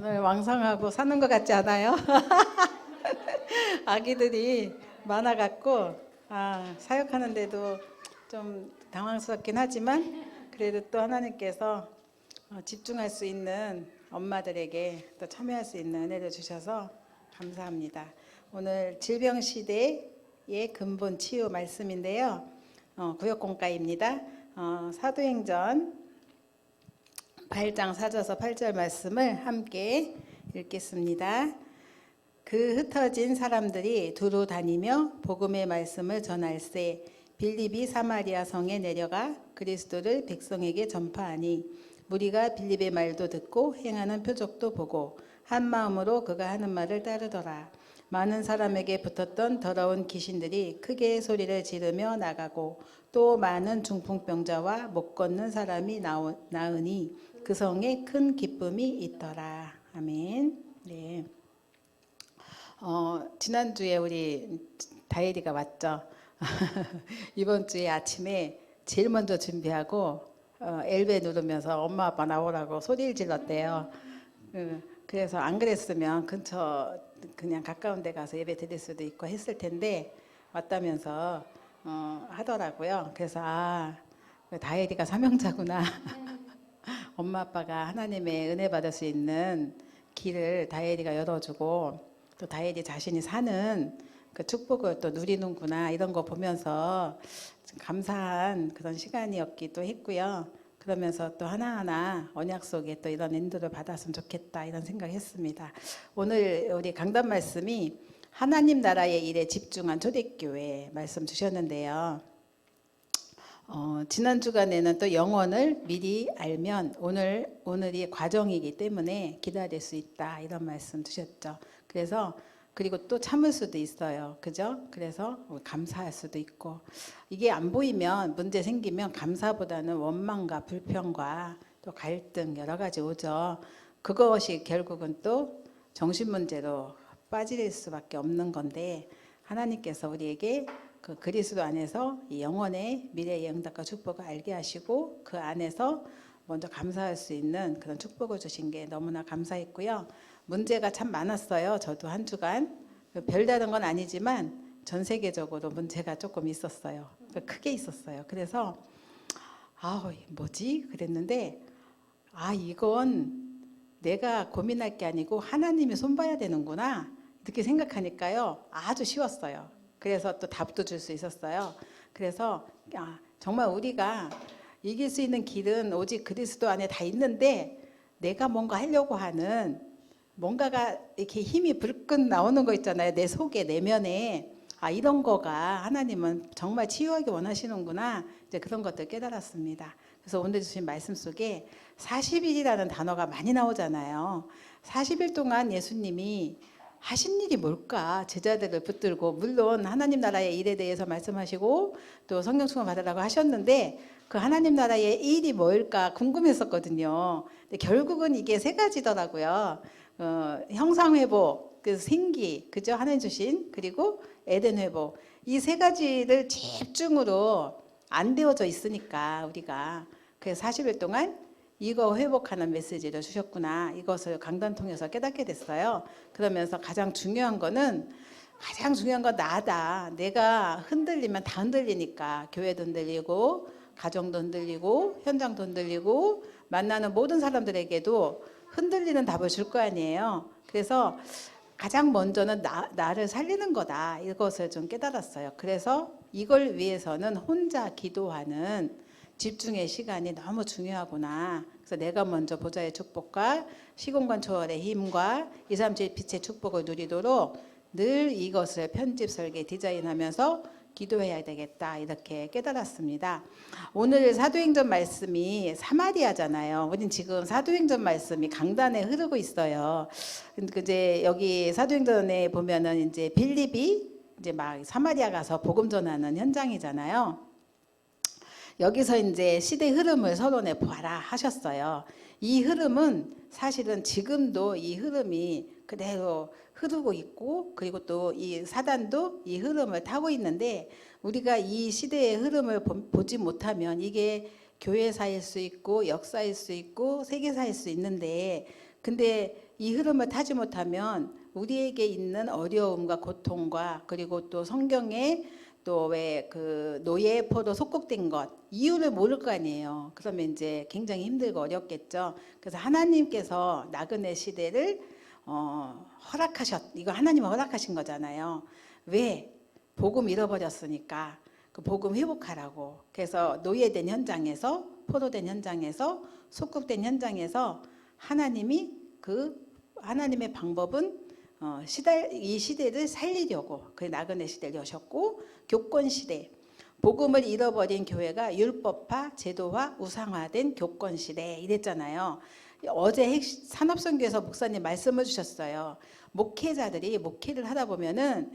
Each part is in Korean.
오늘 왕성하고 사는 것 같지 않아요? 아기들이 많아갖고 사역하는데도 좀 당황스럽긴 하지만 그래도 또 하나님께서 집중할 수 있는 엄마들에게 또 참여할 수 있는 은혜를 주셔서 감사합니다. 오늘 질병시대의 근본 치유 말씀인데요. 구역공가입니다. 사도행전 8장 4절에서 8절 말씀을 함께 읽겠습니다. 그 흩어진 사람들이 두루 다니며 복음의 말씀을 전할세 빌립이 사마리아 성에 내려가 그리스도를 백성에게 전파하니 무리가 빌립의 말도 듣고 행하는 표적도 보고 한 마음으로 그가 하는 말을 따르더라. 많은 사람에게 붙었던 더러운 귀신들이 크게 소리를 지르며 나가고 또 많은 중풍병자와 못 걷는 사람이 나으니 그 성에 큰 기쁨이 있더라. 아멘. 네. 지난주에 우리 다혜리가 왔죠. 이번 주에 아침에 제일 먼저 준비하고 엘베 누르면서 엄마 아빠 나오라고 소리를 질렀대요. 그래서 안 그랬으면 근처 그냥 가까운 데 가서 예배 드릴 수도 있고 했을 텐데 왔다면서 하더라고요. 그래서 다혜리가 사명자구나. 엄마 아빠가 하나님의 은혜 받을 수 있는 길을 다혜리가 열어주고 또 다혜리 자신이 사는 그 축복을 또 누리는구나 이런 거 보면서 감사한 그런 시간이었기도 했고요. 그러면서 또 하나하나 언약 속에 또 이런 인도를 받았으면 좋겠다 이런 생각했습니다. 오늘 우리 강단 말씀이 하나님 나라의 일에 집중한 초대교회 말씀 주셨는데요. 지난 주간에는 또 영혼을 미리 알면 오늘이 과정이기 때문에 기다릴 수 있다 이런 말씀 주셨죠. 그리고 또 참을 수도 있어요. 그죠? 그래서 감사할 수도 있고 이게 안 보이면 문제 생기면 감사보다는 원망과 불평과 또 갈등 여러 가지 오죠. 그것이 결국은 또 정신 문제로 빠질 수밖에 없는 건데 하나님께서 우리에게 그 그리스도 안에서 이 영혼의 미래의 응답과 축복을 알게 하시고 그 안에서 먼저 감사할 수 있는 그런 축복을 주신 게 너무나 감사했고요. 문제가 참 많았어요. 저도 한 주간 별다른 건 아니지만 전 세계적으로 문제가 조금 있었어요. 크게 있었어요. 그래서 뭐지? 그랬는데 이건 내가 고민할 게 아니고 하나님이 손봐야 되는구나 이렇게 생각하니까요. 아주 쉬웠어요. 그래서 또 답도 줄 수 있었어요. 그래서 정말 우리가 이길 수 있는 길은 오직 그리스도 안에 다 있는데 내가 뭔가 하려고 하는 뭔가가 이렇게 힘이 불끈 나오는 거 있잖아요. 내 속에 내면에 이런 거가 하나님은 정말 치유하기 원하시는구나 이제 그런 것들 깨달았습니다. 그래서 오늘 주신 말씀 속에 40일이라는 단어가 많이 나오잖아요. 40일 동안 예수님이 하신 일이 뭘까? 제자들을 붙들고 물론 하나님 나라의 일에 대해서 말씀하시고 또 성령 충만 받으라고 하셨는데 그 하나님 나라의 일이 뭘까 궁금했었거든요. 근데 결국은 이게 세 가지더라고요. 형상 회복, 그 생기, 그죠? 하나님 주신 그리고 에덴 회복 이 세 가지를 집중으로 안 되어져 있으니까 우리가 그래서 40일 동안 이거 회복하는 메시지를 주셨구나 이것을 강단 통해서 깨닫게 됐어요. 그러면서 가장 중요한 건 나다. 내가 흔들리면 다 흔들리니까 교회도 흔들리고 가정도 흔들리고 현장도 흔들리고 만나는 모든 사람들에게도 흔들리는 답을 줄 거 아니에요. 그래서 가장 먼저는 나를 살리는 거다 이것을 좀 깨달았어요. 그래서 이걸 위해서는 혼자 기도하는 집중의 시간이 너무 중요하구나. 그래서 내가 먼저 보좌의 축복과 시공간 초월의 힘과 237 빛의 축복을 누리도록 늘 이것을 편집, 설계, 디자인하면서 기도해야 되겠다 이렇게 깨달았습니다. 오늘 사도행전 말씀이 사마리아잖아요. 우린 지금 사도행전 말씀이 강단에 흐르고 있어요. 이제 여기 사도행전에 보면은 이제 빌립이 이제 막 사마리아 가서 복음 전하는 현장이잖아요. 여기서 이제 시대 흐름을 서론에 보아라 하셨어요. 이 흐름은 사실은 지금도 이 흐름이 그대로 흐르고 있고 그리고 또 이 사단도 이 흐름을 타고 있는데 우리가 이 시대의 흐름을 보지 못하면 이게 교회사일 수 있고 역사일 수 있고 세계사일 수 있는데 근데 이 흐름을 타지 못하면 우리에게 있는 어려움과 고통과 그리고 또 성경에 또 왜 그 노예 포로 속국된 것 이유를 모를 거 아니에요. 그러면 이제 굉장히 힘들고 어렵겠죠. 그래서 하나님께서 나그네 시대를 이거 하나님이 허락하신 거잖아요. 왜? 복음 잃어버렸으니까 그 복음 회복하라고. 그래서 노예된 현장에서 포로된 현장에서 속국된 현장에서 하나님이 하나님의 방법은 이 시대를 살리려고 그 나그네 시대를 여셨고 교권 시대 복음을 잃어버린 교회가 율법화 제도화 우상화된 교권 시대 이랬잖아요. 어제 산업선교에서 목사님 말씀을 주셨어요. 목회자들이 목회를 하다 보면은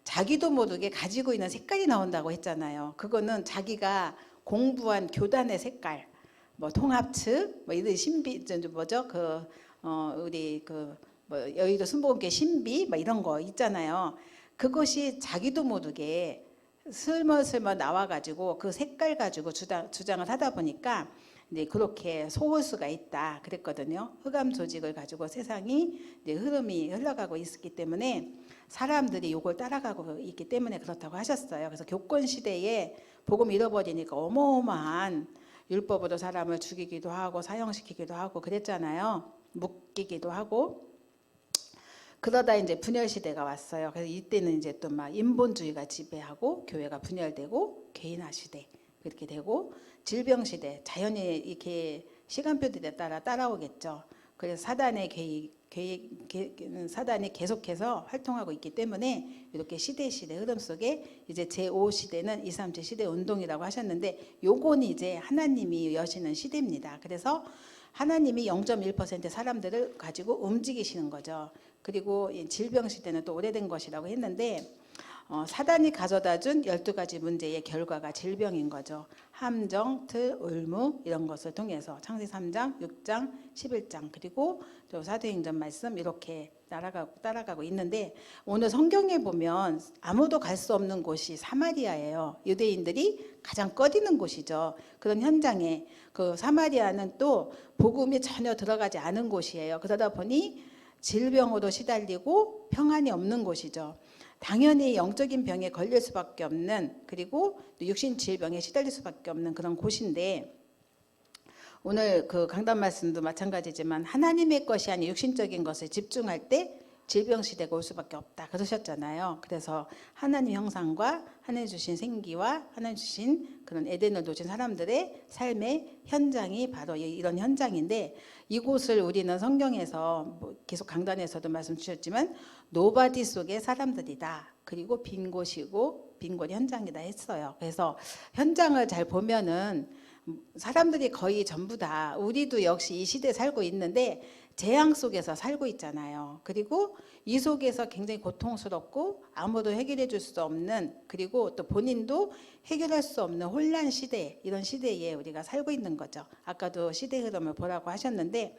자기도 모르게 가지고 있는 색깔이 나온다고 했잖아요. 그거는 자기가 공부한 교단의 색깔, 뭐 통합측, 뭐 이런 신비 뭐죠? 우리 여의도 순복음교회 신비 뭐 이런 거 있잖아요. 그것이 자기도 모르게 슬멀슬멀 나와가지고 그 색깔 가지고 주장을 하다 보니까 이제 그렇게 속을 수가 있다 그랬거든요. 흑암 조직을 가지고 세상이 이제 흐름이 흘러가고 있기 때문에 사람들이 이걸 따라가고 있기 때문에 그렇다고 하셨어요. 그래서 교권 시대에 복음 잃어버리니까 어마어마한 율법으로 사람을 죽이기도 하고 사형시키기도 하고 그랬잖아요. 묶이기도 하고. 그러다 이제 분열 시대가 왔어요. 그래서 이때는 이제 또 막 인본주의가 지배하고 교회가 분열되고 개인화 시대 그렇게 되고 질병 시대 자연히 이렇게 시간표들에 따라 따라오겠죠. 그래서 사단이 계속해서 활동하고 있기 때문에 이렇게 시대 흐름 속에 이제 제5시대는 237 시대 운동이라고 하셨는데 요건 이제 하나님이 여시는 시대입니다. 그래서 하나님이 0.1% 사람들을 가지고 움직이시는 거죠. 그리고 질병 시대는 또 오래된 것이라고 했는데 사단이 가져다준 12가지 문제의 결과가 질병인 거죠. 함정, 틀, 올무 이런 것을 통해서 창세기 3장, 6장, 11장 그리고 또 사도행전 말씀 이렇게 따라가고 있는데 오늘 성경에 보면 아무도 갈 수 없는 곳이 사마리아예요. 유대인들이 가장 꺼리는 곳이죠. 그런 현장에 그 사마리아는 또 복음이 전혀 들어가지 않은 곳이에요. 그러다 보니 질병으로 시달리고 평안이 없는 곳이죠. 당연히 영적인 병에 걸릴 수밖에 없는 그리고 육신 질병에 시달릴 수밖에 없는 그런 곳인데 오늘 그 강단 말씀도 마찬가지지만 하나님의 것이 아닌 육신적인 것에 집중할 때 질병 시대가 올 수밖에 없다 그러셨잖아요. 그래서 하나님 형상과 하나님 주신 생기와 하나님 주신 그런 에덴을 놓친 사람들의 삶의 현장이 바로 이런 현장인데 이곳을 우리는 성경에서 계속 강단에서도 말씀 주셨지만 노바디 속의 사람들이다. 그리고 빈 곳이고 빈 곳이 현장이다 했어요. 그래서 현장을 잘 보면은 사람들이 거의 전부 다 우리도 역시 이 시대에 살고 있는데 재앙 속에서 살고 있잖아요. 그리고 이 속에서 굉장히 고통스럽고 아무도 해결해 줄 수 없는 그리고 또 본인도 해결할 수 없는 혼란 시대 이런 시대에 우리가 살고 있는 거죠. 아까도 시대 흐름을 보라고 하셨는데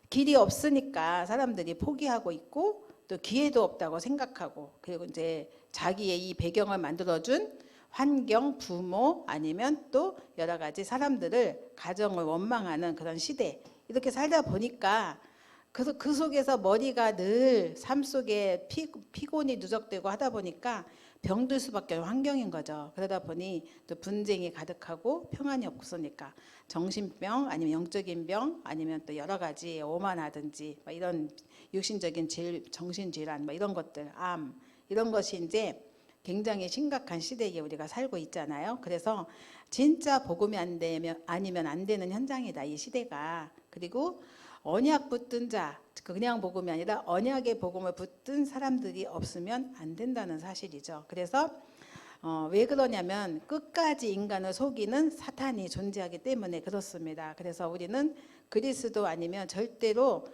길이 없으니까 사람들이 포기하고 있고 또 기회도 없다고 생각하고 그리고 이제 자기의 이 배경을 만들어준 환경, 부모 아니면 또 여러 가지 사람들을 가정을 원망하는 그런 시대 이렇게 살다 보니까 그 속에서 머리가 늘 삶 속에 피곤이 누적되고 하다 보니까 병들 수밖에 없는 환경인 거죠. 그러다 보니 또 분쟁이 가득하고 평안이 없으니까 정신병 아니면 영적인 병 아니면 또 여러 가지 오만하든지 이런 육신적인 정신질환 이런 것들 암 이런 것이 이제 굉장히 심각한 시대에 우리가 살고 있잖아요. 그래서 진짜 복음이 아니면 안 되는 현장이다 이 시대가. 그리고 언약 붙든 자 그냥 복음이 아니라 언약의 복음을 붙든 사람들이 없으면 안 된다는 사실이죠. 그래서 왜 그러냐면 끝까지 인간을 속이는 사탄이 존재하기 때문에 그렇습니다. 그래서 우리는 그리스도 아니면 절대로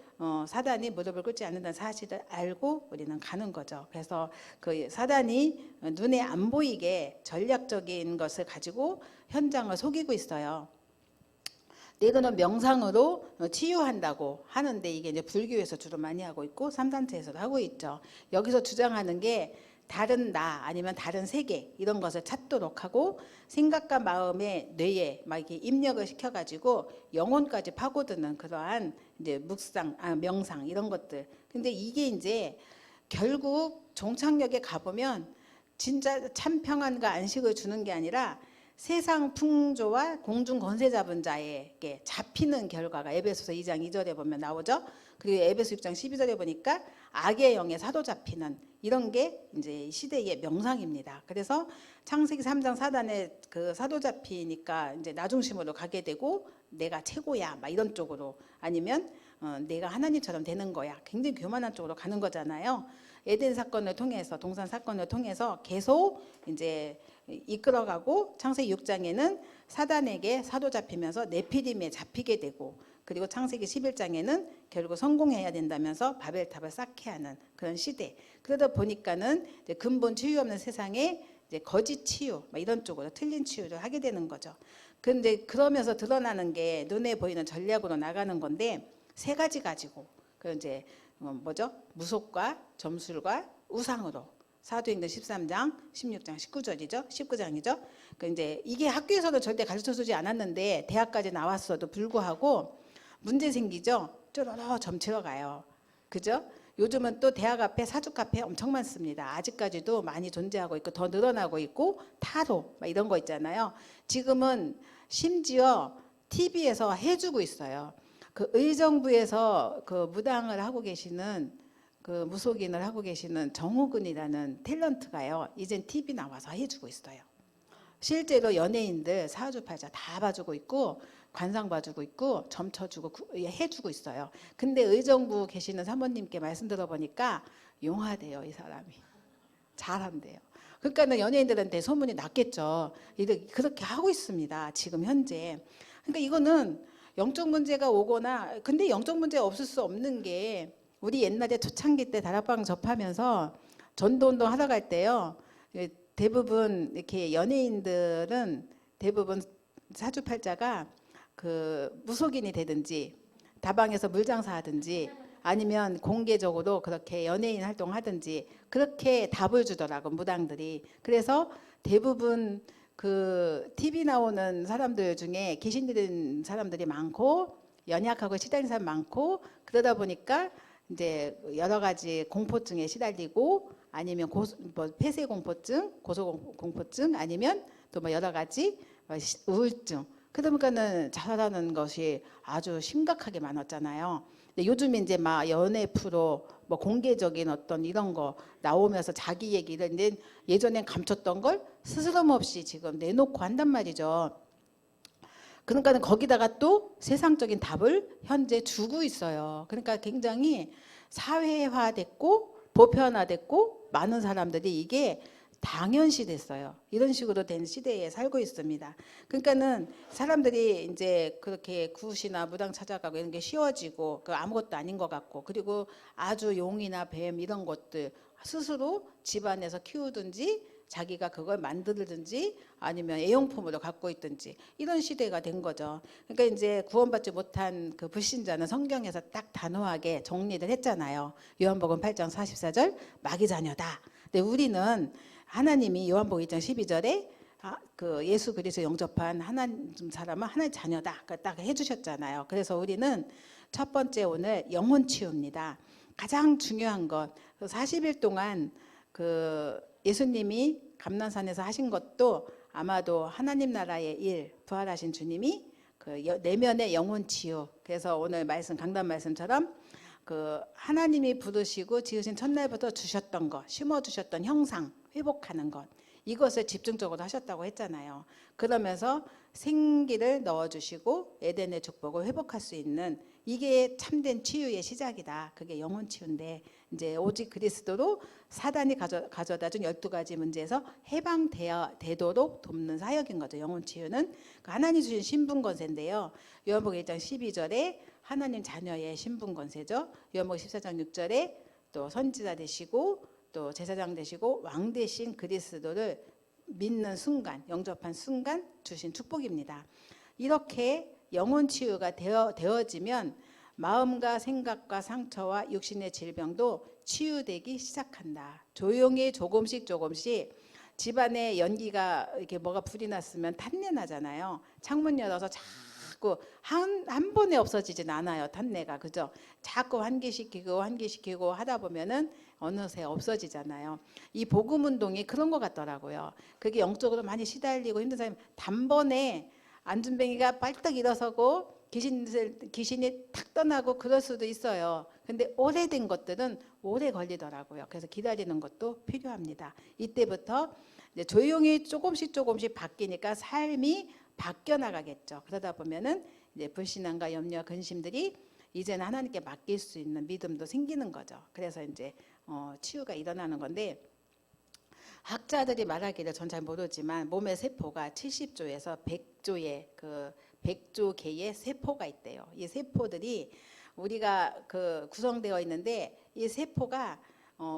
사단이 무릎을 꿇지 않는다는 사실을 알고 우리는 가는 거죠. 그래서 그 사단이 눈에 안 보이게 전략적인 것을 가지고 현장을 속이고 있어요. 때로는 명상으로 치유한다고 하는데 이게 이제 불교에서 주로 많이 하고 있고 3단체에서도 하고 있죠. 여기서 주장하는 게 다른 나 아니면 다른 세계 이런 것을 찾도록 하고 생각과 마음의 뇌에 막 이렇게 입력을 시켜가지고 영혼까지 파고드는 그러한 이제 명상 이런 것들. 근데 이게 이제 결국 종착역에 가보면 진짜 참 평안과 안식을 주는 게 아니라 세상 풍조와 공중 권세 잡은 자에게 잡히는 결과가 에베소서 2장 2절에 보면 나오죠. 그리고 에베소 6장 12절에 보니까 악의 영에 사로잡히는 이런 게 이제 시대의 명상입니다. 그래서 창세기 3장 4단에 그 사로잡히니까 이제 나 중심으로 가게 되고 내가 최고야 막 이런 쪽으로 아니면 내가 하나님처럼 되는 거야. 굉장히 교만한 쪽으로 가는 거잖아요. 에덴 사건을 통해서 동산 사건을 통해서 계속 이제 이끌어가고 창세기 6장에는 사단에게 사로잡히면서 네피림에 잡히게 되고 그리고 창세기 11장에는 결국 성공해야 된다면서 바벨탑을 쌓게 하는 그런 시대. 그러다 보니까는 이제 근본 치유 없는 세상에 이제 거짓 치유 이런 쪽으로 틀린 치유를 하게 되는 거죠. 그런데 그러면서 드러나는 게 눈에 보이는 전략으로 나가는 건데 세 가지 가지고 그 이제 뭐죠? 무속과 점술과 우상으로 사도행전 13장, 16장, 19절이죠. 19장이죠. 그 이제 이게 학교에서도 절대 가르쳐 주지 않았는데 대학까지 나왔어도 불구하고 문제 생기죠. 쪼로로 점치러 가요. 그죠? 요즘은 또 대학 앞에 사주 카페 엄청 많습니다. 아직까지도 많이 존재하고 있고 더 늘어나고 있고 타로 이런 거 있잖아요. 지금은 심지어 TV에서 해주고 있어요. 그 의정부에서 그 무당을 하고 계시는 그 무속인을 하고 계시는 정호근이라는 탤런트가요. 이젠 TV 나와서 해주고 있어요. 실제로 연예인들 사주팔자 다 봐주고 있고 관상 봐주고 있고 점 쳐주고 해주고 있어요. 근데 의정부 계시는 사모님께 말씀 들어보니까 용하대요. 이 사람이. 잘한대요. 그러니까는 연예인들한테 소문이 났겠죠. 그렇게 하고 있습니다. 지금 현재. 그러니까 이거는 영적 문제가 오거나 근데 영적 문제가 없을 수 없는 게 우리 옛날에 초창기 때 다락방 접하면서 전도운동 하러 갈 때요. 대부분 이렇게 연예인들은 대부분 사주팔자가 그 무속인이 되든지 다방에서 물장사 하든지 아니면 공개적으로 그렇게 연예인 활동하든지 그렇게 답을 주더라고 무당들이. 그래서 대부분 그 TV 나오는 사람들 중에 귀신 들린 사람들이 많고 연약하고 시달린 사람 많고 그러다 보니까 이제 여러 가지 공포증에 시달리고 아니면 폐쇄 공포증, 고소 공포증 아니면 또 뭐 여러 가지 우울증. 그러니까는 자살하는 것이 아주 심각하게 많았잖아요. 근데 요즘 이제 막 연애 프로 뭐 공개적인 어떤 이런 거 나오면서 자기 얘기를 이제 예전엔 감췄던 걸 스스럼 없이 지금 내놓고 한단 말이죠. 그러니까 거기다가 또 세상적인 답을 현재 주고 있어요. 그러니까 굉장히 사회화됐고 보편화됐고 많은 사람들이 이게 당연시 됐어요. 이런 식으로 된 시대에 살고 있습니다. 그러니까는 사람들이 이제 그렇게 굿이나 무당 찾아가고 이런 게 쉬워지고 그 아무것도 아닌 것 같고 그리고 아주 용이나 뱀 이런 것들 스스로 집안에서 키우든지 자기가 그걸 만들든지 아니면 애용품으로 갖고 있든지 이런 시대가 된 거죠. 그러니까 이제 구원받지 못한 그 불신자는 성경에서 딱 단호하게 정리를 했잖아요. 요한복음 8장 44절 마귀 자녀다. 근데 우리는 하나님이 요한복음 2장 12절에 그 예수 그리스도 영접한 하나님 사람은 하나님 자녀다. 딱 해주셨잖아요. 그래서 우리는 첫 번째 오늘 영혼 치유입니다. 가장 중요한 것 40일 동안 그 예수님이 감난산에서 하신 것도 아마도 하나님 나라의 일 부활하신 주님이 그 내면의 영혼 치유. 그래서 오늘 말씀 강단 말씀처럼 그 하나님이 부르시고 지으신 첫날부터 주셨던 것, 심어 주셨던 형상 회복하는 것 이것을 집중적으로 하셨다고 했잖아요. 그러면서 생기를 넣어주시고 에덴의 축복을 회복할 수 있는 이게 참된 치유의 시작이다. 그게 영혼 치유인데 이제 오직 그리스도로 사단이 가져다준 12가지 문제에서 해방되도록 돕는 사역인 거죠. 영혼 치유는 하나님 주신 신분권세인데요. 요한복음 1장 12절에 하나님 자녀의 신분권세죠. 요한복음 14장 6절에 또 선지자 되시고 또 제사장 되시고 왕 되신 그리스도를 믿는 순간 영접한 순간 주신 축복입니다. 이렇게 영혼 치유가 되어지면 마음과 생각과 상처와 육신의 질병도 치유되기 시작한다. 조용히 조금씩 집안에 연기가 이렇게 뭐가 불이 났으면 탄내 나잖아요. 창문 열어서 자꾸 한 번에 없어지진 않아요. 탄내가. 그죠? 자꾸 환기시키고 하다 보면은 어느새 없어지잖아요. 이 복음 운동이 그런 것 같더라고요. 그게 영적으로 많이 시달리고 힘든 사람이 단번에 안준뱅이가 빨딱 일어서고 귀신이 탁 떠나고 그럴 수도 있어요. 근데 오래된 것들은 오래 걸리더라고요. 그래서 기다리는 것도 필요합니다. 이때부터 이제 조용히 조금씩 바뀌니까 삶이 바뀌어 나가겠죠. 그러다 보면은 이제 불신앙과 염려, 근심들이 이제는 하나님께 맡길 수 있는 믿음도 생기는 거죠. 그래서 이제 치유가 일어나는 건데, 학자들이 말하기를 전 잘 모르지만 몸의 세포가 70조에서 100조의 100조 개의 세포가 있대요. 이 세포들이 우리가 구성되어 있는데, 이 세포가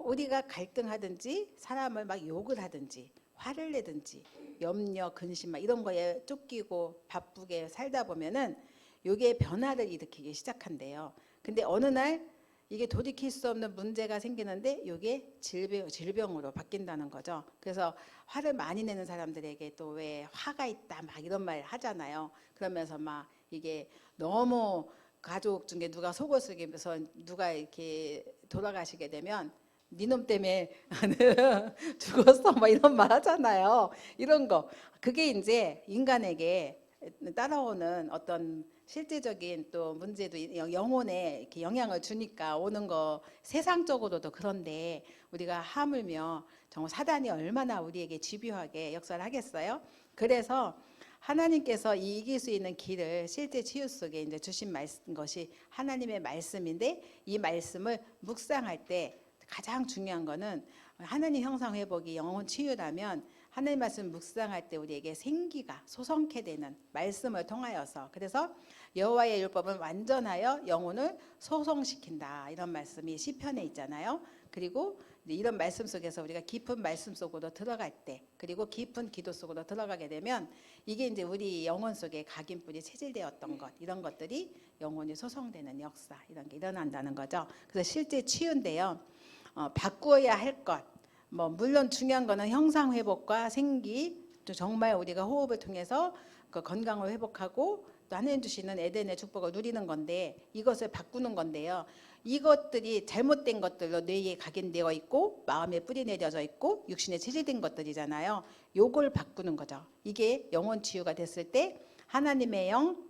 우리가 갈등하든지 사람을 막 욕을 하든지 화를 내든지 염려, 근심 막 이런 거에 쫓기고 바쁘게 살다 보면은 이게 변화를 일으키기 시작한대요. 근데 어느 날 이게 돌이킬 수 없는 문제가 생기는데 이게 질병으로 바뀐다는 거죠. 그래서 화를 많이 내는 사람들에게 또 왜 화가 있다 막 이런 말 하잖아요. 그러면서 막 이게 너무 가족 중에 누가 속을 썩이면서 누가 이렇게 돌아가시게 되면 니놈 때문에 죽었어 막 이런 말 하잖아요. 이런 거. 그게 이제 인간에게 따라오는 어떤 실제적인 또 문제도 영혼에 이렇게 영향을 주니까 오는 거, 세상적으로도 그런데 우리가 하물며 정말 사단이 얼마나 우리에게 집요하게 역사를 하겠어요? 그래서 하나님께서 이길 수 있는 길을 실제 치유 속에 이제 주신 것이 하나님의 말씀인데, 이 말씀을 묵상할 때 가장 중요한 거는 하나님 형상 회복이 영혼 치유라면 하나님 말씀 묵상할 때 우리에게 생기가 솟게 되는 말씀을 통하여서, 그래서 여호와의 율법은 완전하여 영혼을 소성시킨다 이런 말씀이 시편에 있잖아요. 그리고 이런 말씀 속에서 우리가 깊은 말씀 속으로 들어갈 때, 그리고 깊은 기도 속으로 들어가게 되면 이게 이제 우리 영혼 속에 각인뿔이 체질되었던 것, 이런 것들이 영혼이 소성되는 역사, 이런 게 일어난다는 거죠. 그래서 실제 치유인데요. 바꾸어야 할 것, 물론 중요한 거는 형상 회복과 생기, 또 정말 우리가 호흡을 통해서 그 건강을 회복하고 또 하나님 주시는 에덴의 축복을 누리는 건데, 이것을 바꾸는 건데요. 이것들이 잘못된 것들로 뇌에 각인되어 있고 마음에 뿌리 내려져 있고 육신에 체질된 것들이잖아요. 요걸 바꾸는 거죠. 이게 영혼 치유가 됐을 때 하나님의 영,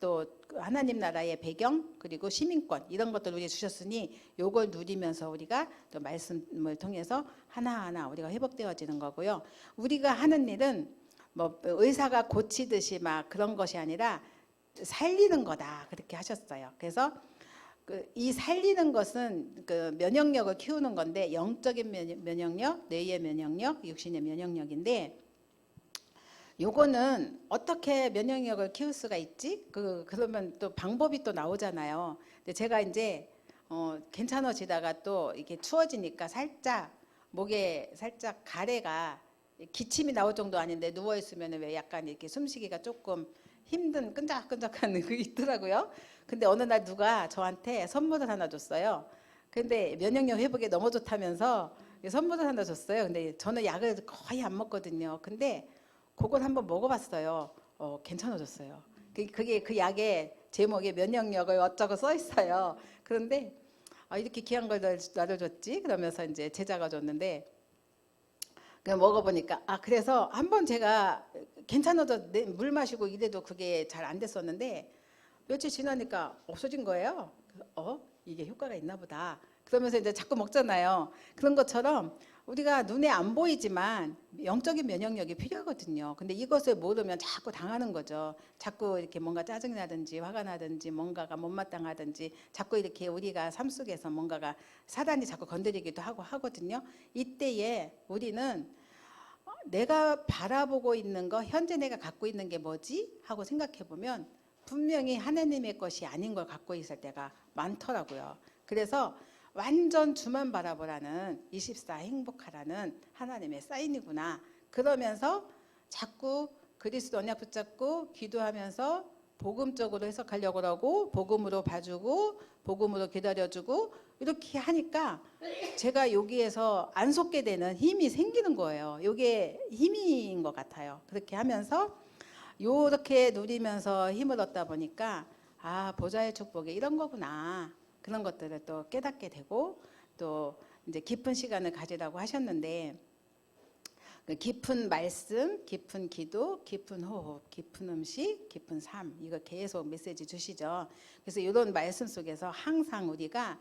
또 하나님 나라의 배경, 그리고 시민권, 이런 것들을 우리 주셨으니 요걸 누리면서 우리가 또 말씀을 통해서 하나하나 우리가 회복되어지는 거고요. 우리가 하는 일은 의사가 고치듯이 막 그런 것이 아니라 살리는 거다, 그렇게 하셨어요. 그래서 이 살리는 것은 면역력을 키우는 건데, 영적인 면역력, 뇌의 면역력, 육신의 면역력인데, 요거는 어떻게 면역력을 키울 수가 있지? 그러면 또 방법이 또 나오잖아요. 근데 제가 이제 괜찮아지다가 또 이게 추워지니까 목에 살짝 가래가, 기침이 나올 정도 아닌데 누워 있으면 왜 약간 이렇게 숨쉬기가 조금 힘든 끈적끈적한 게 있더라고요. 근데 어느 날 누가 저한테 선물을 하나 줬어요. 근데 면역력 회복에 너무 좋다면서 선물을 하나 줬어요. 근데 저는 약을 거의 안 먹거든요. 근데 그걸 한번 먹어봤어요. 괜찮아졌어요. 그게 그 약의 제목에 면역력을 어쩌고 써 있어요. 그런데 이렇게 귀한 걸 나를 줬지? 그러면서 이제 제자가 줬는데, 그냥 먹어보니까 그래서 한번 제가 괜찮아져 물 마시고 이래도 그게 잘 안 됐었는데 며칠 지나니까 없어진 거예요. 그래서 이게 효과가 있나 보다. 그러면서 이제 자꾸 먹잖아요. 그런 것처럼 우리가 눈에 안 보이지만 영적인 면역력이 필요하거든요. 근데 이것을 모르면 자꾸 당하는 거죠. 자꾸 이렇게 뭔가 짜증이 나든지 화가 나든지 뭔가가 못마땅하든지 자꾸 이렇게 우리가 삶 속에서 뭔가가 사단이 자꾸 건드리기도 하고 하거든요. 이때에 우리는 내가 바라보고 있는 거, 현재 내가 갖고 있는 게 뭐지? 하고 생각해 보면 분명히 하나님의 것이 아닌 걸 갖고 있을 때가 많더라고요. 그래서 완전 주만 바라보라는 24 행복하라는 하나님의 사인이구나. 그러면서 자꾸 그리스도 언약 붙잡고 기도하면서 복음적으로 해석하려고 하고 복음으로 봐주고 복음으로 기다려주고 이렇게 하니까 제가 여기에서 안 속게 되는 힘이 생기는 거예요. 이게 힘인 것 같아요. 그렇게 하면서 요렇게 누리면서 힘을 얻다 보니까 아, 보좌의 축복이 이런 거구나. 그런 것들을 또 깨닫게 되고 또 이제 깊은 시간을 가지라고 하셨는데 그 깊은 말씀, 깊은 기도, 깊은 호흡, 깊은 음식, 깊은 삶 이거 계속 메시지 주시죠. 그래서 이런 말씀 속에서 항상 우리가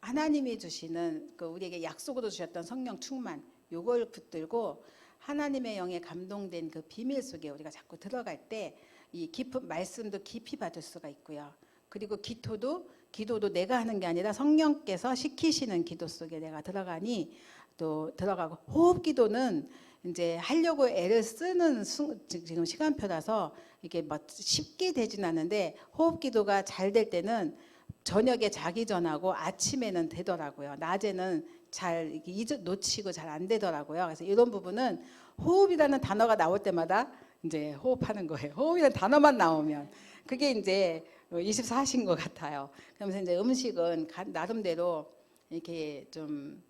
하나님이 주시는 그 우리에게 약속으로 주셨던 성령 충만 요걸 붙들고 하나님의 영에 감동된 그 비밀 속에 우리가 자꾸 들어갈 때 이 깊은 말씀도 깊이 받을 수가 있고요. 그리고 기도도 내가 하는 게 아니라 성령께서 시키시는 기도 속에 내가 들어가니 또 들어가고 호흡 기도는 이제 하려고 애를 쓰는 지금 시간표라서 이게 막 쉽게 되진 않는데 호흡 기도가 잘 될 때는 저녁에 자기 전하고 아침에는 되더라고요. 낮에는 잘 이렇게 놓치고 잘 안 되더라고요. 그래서 이런 부분은 호흡이라는 단어가 나올 때마다 이제 호흡하는 거예요. 호흡이라는 단어만 나오면 그게 이제 24시인 것 같아요. 그러면서 이제 음식은 나름대로 이렇게 좀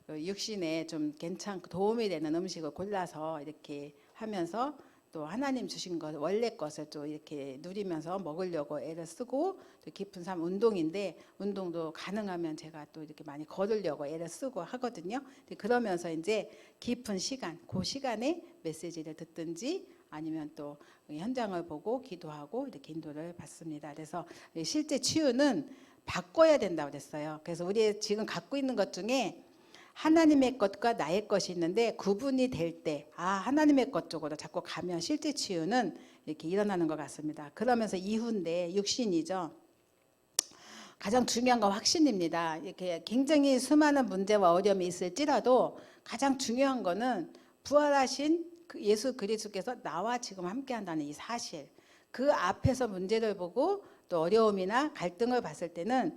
육신에 좀 괜찮고 도움이 되는 음식을 골라서 이렇게 하면서 또 하나님 주신 것 원래 것을 또 이렇게 누리면서 먹으려고 애를 쓰고 또 깊은 삶 운동인데 운동도 가능하면 제가 또 이렇게 많이 걸으려고 애를 쓰고 하거든요. 그러면서 이제 깊은 시간 그 시간에 메시지를 듣든지 아니면 또 현장을 보고 기도하고 이렇게 인도를 받습니다. 그래서 실제 치유는 바꿔야 된다고 그랬어요. 그래서 우리 지금 갖고 있는 것 중에 하나님의 것과 나의 것이 있는데 구분이 될 때 하나님의 것 쪽으로 자꾸 가면 실제 치유는 이렇게 일어나는 것 같습니다. 그러면서 이후인데 육신이죠. 가장 중요한 건 확신입니다. 이렇게 굉장히 수많은 문제와 어려움이 있을지라도 가장 중요한 거는 부활하신 예수 그리스도께서 나와 지금 함께한다는 이 사실. 그 앞에서 문제를 보고 또 어려움이나 갈등을 봤을 때는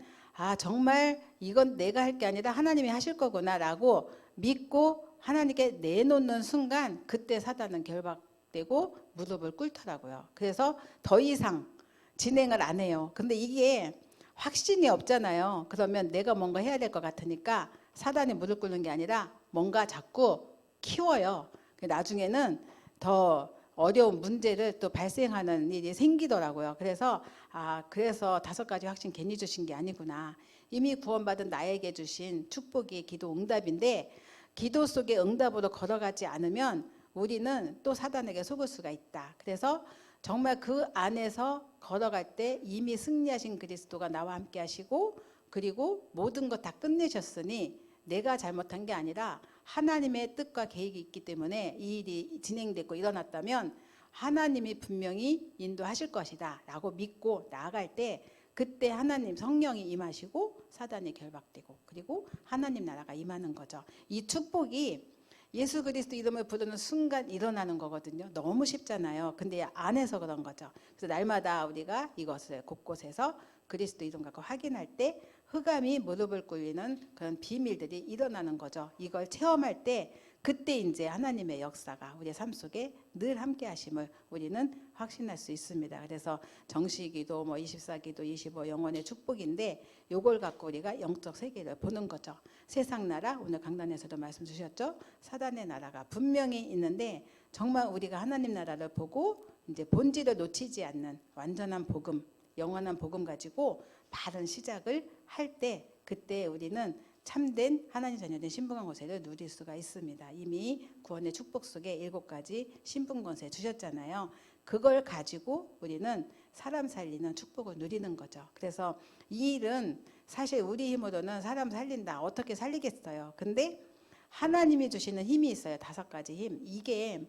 정말 이건 내가 할 게 아니라 하나님이 하실 거구나라고 믿고 하나님께 내놓는 순간 그때 사단은 결박되고 무릎을 꿇더라고요. 그래서 더 이상 진행을 안 해요. 근데 이게 확신이 없잖아요. 그러면 내가 뭔가 해야 될 것 같으니까 사단이 무릎 꿇는 게 아니라 뭔가 자꾸 키워요. 나중에는 더 어려운 문제를 또 발생하는 일이 생기더라고요. 그래서 그래서 5가지 확신 괜히 주신 게 아니구나. 이미 구원받은 나에게 주신 축복이 기도 응답인데 기도 속에 응답으로 걸어가지 않으면 우리는 또 사단에게 속을 수가 있다. 그래서 정말 그 안에서 걸어갈 때 이미 승리하신 그리스도가 나와 함께 하시고 그리고 모든 것 다 끝내셨으니 내가 잘못한 게 아니라 하나님의 뜻과 계획이 있기 때문에 이 일이 진행되고 일어났다면 하나님이 분명히 인도하실 것이다 라고 믿고 나아갈 때 그때 하나님 성령이 임하시고 사단이 결박되고 그리고 하나님 나라가 임하는 거죠. 이 축복이 예수 그리스도 이름을 부르는 순간 일어나는 거거든요. 너무 쉽잖아요. 근데 안에서 그런 거죠. 그래서 날마다 우리가 이것을 곳곳에서 그리스도 이름 갖고 확인할 때 흑암이 무릎을 꿇리는 그런 비밀들이 일어나는 거죠. 이걸 체험할 때 그때 이제 하나님의 역사가 우리의 삶 속에 늘 함께 하심을 우리는 확신할 수 있습니다. 그래서 정시기도 24기도 25 영원의 축복인데 요걸 갖고 우리가 영적 세계를 보는 거죠. 세상 나라 오늘 강단에서도 말씀 주셨죠. 사단의 나라가 분명히 있는데 정말 우리가 하나님 나라를 보고 이제 본질을 놓치지 않는 완전한 복음 영원한 복음 가지고 바른 시작을 할 때 그때 우리는 참된 하나님 자녀된 신분권 권세를 누릴 수가 있습니다. 이미 구원의 축복 속에 7가지 신분 권세 주셨잖아요. 그걸 가지고 우리는 사람 살리는 축복을 누리는 거죠. 그래서 이 일은 사실 우리 힘으로는 사람 살린다. 어떻게 살리겠어요. 근데 하나님이 주시는 힘이 있어요. 5가지 힘. 이게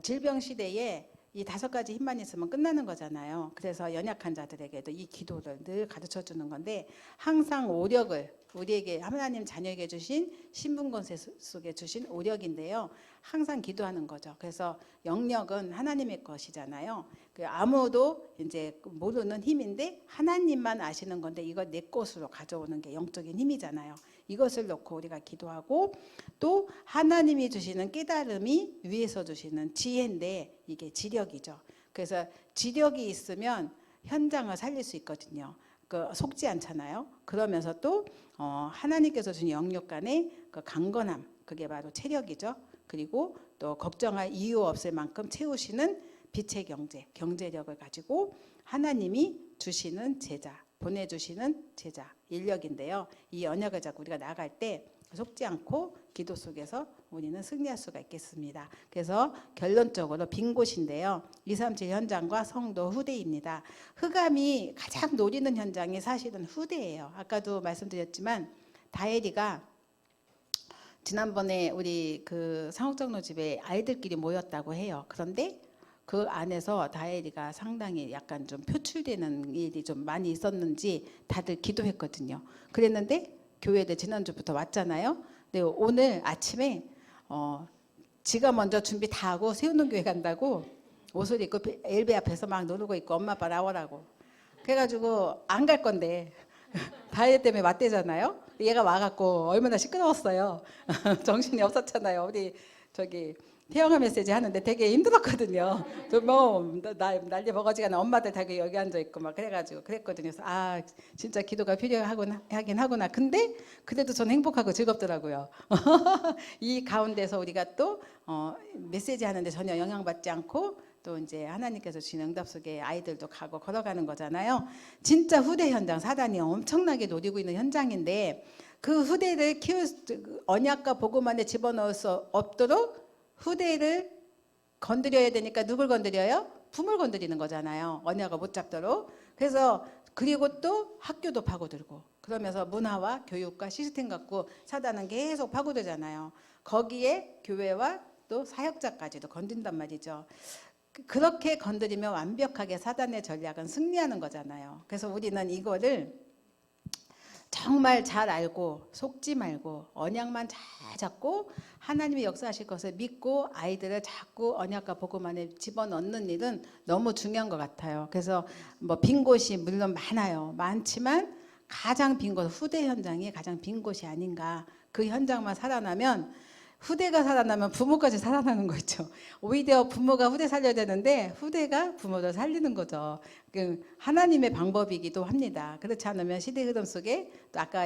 질병 시대에 이 5가지 힘만 있으면 끝나는 거잖아요. 그래서 연약한 자들에게도 이 기도를 늘 가르쳐 주는 건데 항상 오력을 우리에게 하나님 자녀에게 주신 신분권세 속에 주신 오력인데요. 항상 기도하는 거죠. 그래서 영역은 하나님의 것이잖아요. 아무도 이제 모르는 힘인데 하나님만 아시는 건데 이걸 내 것으로 가져오는 게 영적인 힘이잖아요. 이것을 놓고 우리가 기도하고 또 하나님이 주시는 깨달음이 위에서 주시는 지혜인데 이게 지력이죠. 그래서 지력이 있으면 현장을 살릴 수 있거든요. 속지 않잖아요. 그러면서 또 하나님께서 주신 영역 간의 그 강건함 그게 바로 체력이죠. 그리고 또 걱정할 이유 없을 만큼 채우시는 빛의 경제력을 가지고 하나님이 주시는 제자, 보내주시는 제자, 인력인데요. 이 언약을 잡고 우리가 나갈 때 속지 않고 기도 속에서 우리는 승리할 수가 있겠습니다. 그래서 결론적으로 빈 곳인데요. 237 현장과 성도 후대입니다. 흑암이 가장 노리는 현장이 사실은 후대예요. 아까도 말씀드렸지만 다혜리가 지난번에 우리 그 상옥장로 집에 아이들끼리 모였다고 해요. 그런데 그 안에서 다혜리가 상당히 약간 좀 표출되는 일이 좀 많이 있었는지 다들 기도했거든요. 그랬는데 교회에 지난주부터 왔잖아요. 근데 오늘 아침에 지가 먼저 준비 다 하고 세우는 교회 간다고 옷을 입고 엘베 앞에서 막 누르고 있고 엄마 아빠 나오라고. 그래가지고 안 갈 건데 다혜 때문에 왔대잖아요. 얘가 와갖고 얼마나 시끄러웠어요. 정신이 없었잖아요. 우리 저기 태영아 메시지 하는데 되게 힘들었거든요. 뭐 난리 버거지가 나 엄마들 다 여기 앉아 있고 막 그래가지고 그랬거든요. 그래서 아 진짜 기도가 필요하긴 하구나. 근데 그래도 저는 행복하고 즐겁더라고요. 이 가운데서 우리가 또 메시지 하는데 전혀 영향받지 않고 또 이제 하나님께서 주신 응답 속에 아이들도 가고 걸어가는 거잖아요. 진짜 후대 현장, 사단이 엄청나게 노리고 있는 현장인데 그 후대를 언약과 복음 안에 집어넣을 수 없도록 후대를 건드려야 되니까 누굴 건드려요? 품을 건드리는 거잖아요. 언약을 못 잡도록. 그래서 그리고 또 학교도 파고들고 그러면서 문화와 교육과 시스템 갖고 사단은 계속 파고들잖아요. 거기에 교회와 또 사역자까지도 건든단 말이죠. 그렇게 건드리면 완벽하게 사단의 전략은 승리하는 거잖아요. 그래서 우리는 이거를 정말 잘 알고 속지 말고 언약만 잘 잡고 하나님이 역사하실 것을 믿고 아이들을 자꾸 언약과 복음 안에 집어넣는 일은 너무 중요한 것 같아요. 그래서 뭐 빈 곳이 물론 많지만 가장 빈 곳, 후대 현장이 가장 빈 곳이 아닌가. 그 현장만 살아나면 후대가 살아나면 부모까지 살아나는 거죠. 오히려 부모가 후대 살려야 되는데 후대가 부모를 살리는 거죠. 하나님의 방법이기도 합니다. 그렇지 않으면 시대 흐름 속에 또 아까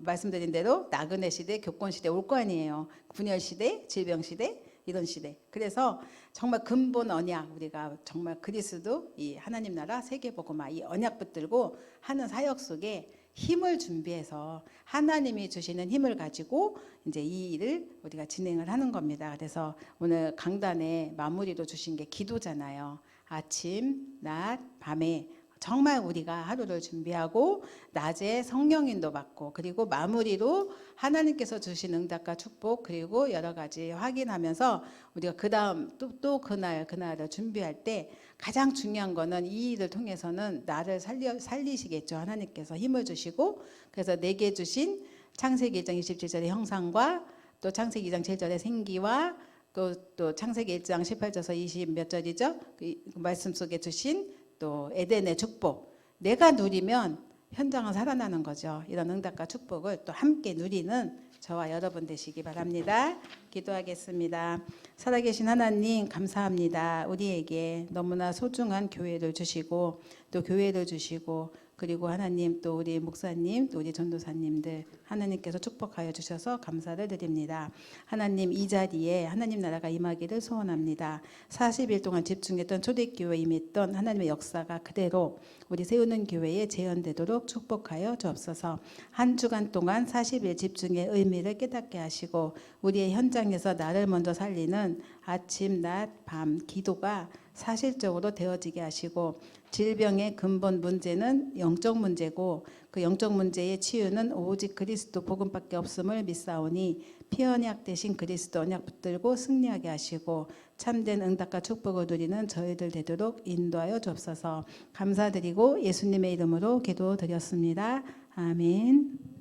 말씀드린 대로 나그네 시대, 교권 시대 올 거 아니에요. 분열 시대, 질병 시대, 이런 시대. 그래서 정말 근본 언약, 우리가 정말 그리스도 이 하나님 나라 세계복음화 이 언약 붙들고 하는 사역 속에 힘을 준비해서 하나님이 주시는 힘을 가지고 이제 이 일을 우리가 진행을 하는 겁니다. 그래서 오늘 강단에 마무리로 주신 게 기도잖아요. 아침, 낮, 밤에 정말 우리가 하루를 준비하고 낮에 성령인도 받고 그리고 마무리로 하나님께서 주신 응답과 축복 그리고 여러 가지 확인하면서 우리가 그 다음 또 그날을 준비할 때 가장 중요한 거는 이 일을 통해서는 나를 살리시겠죠. 하나님께서 힘을 주시고 그래서 내게 주신 창세기 1장 27절의 형상과 또 창세기 2장 7절의 생기와 또 창세기 1장 18절에서 20 몇 절이죠. 그 말씀 속에 주신 또 에덴의 축복 내가 누리면 현장은 살아나는 거죠. 이런 응답과 축복을 또 함께 누리는 저와 여러분 되시기 바랍니다. 기도하겠습니다. 살아계신 하나님 감사합니다. 우리에게 너무나 소중한 교회를 주시고 또 교회를 주시고 그리고 하나님 또 우리 목사님 또 우리 전도사님들 하나님께서 축복하여 주셔서 감사를 드립니다. 하나님 이 자리에 하나님 나라가 임하기를 소원합니다. 40일 동안 집중했던 초대교회에 임했던 하나님의 역사가 그대로 우리 세우는 교회에 재현되도록 축복하여 주옵소서. 한 주간 동안 40일 집중의 의미를 깨닫게 하시고 우리의 현장에서 나를 먼저 살리는 아침, 낮, 밤 기도가 사실적으로 되어지게 하시고 질병의 근본 문제는 영적 문제고 그 영적 문제의 치유는 오직 그리스도 복음밖에 없음을 믿사오니 피언약 대신 그리스도 언약 붙들고 승리하게 하시고 참된 응답과 축복을 누리는 저희들 되도록 인도하여 주옵소서. 감사드리고 예수님의 이름으로 기도드렸습니다. 아멘.